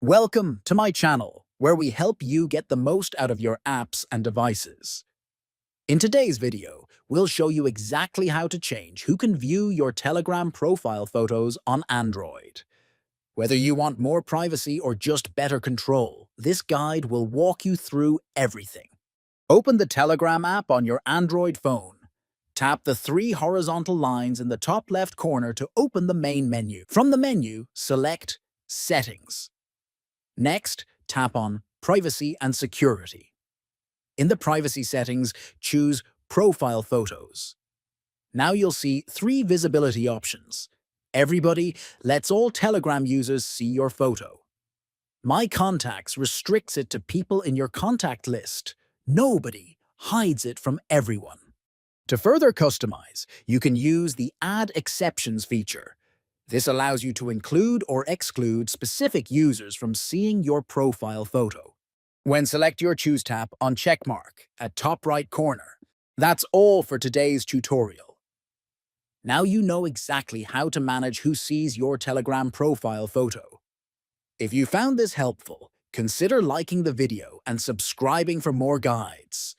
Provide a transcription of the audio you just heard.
Welcome to my channel, where we help you get the most out of your apps and devices. In today's video, we'll show you exactly how to change who can view your Telegram profile photos on Android. Whether you want more privacy or just better control, this guide will walk you through everything. Open the Telegram app on your Android phone. Tap the three horizontal lines in the top left corner to open the main menu. From the menu, select Settings. Next, tap on Privacy and Security. In the privacy settings, choose Profile Photos. Now you'll see three visibility options. Everybody lets all Telegram users see your photo. My Contacts restricts it to people in your contact list. Nobody hides it from everyone. To further customize, you can use the Add Exceptions feature. This allows you to include or exclude specific users from seeing your profile photo. Select your Choose tap on checkmark at top right corner. That's all for today's tutorial. Now you know exactly how to manage who sees your Telegram profile photo. If you found this helpful, consider liking the video and subscribing for more guides.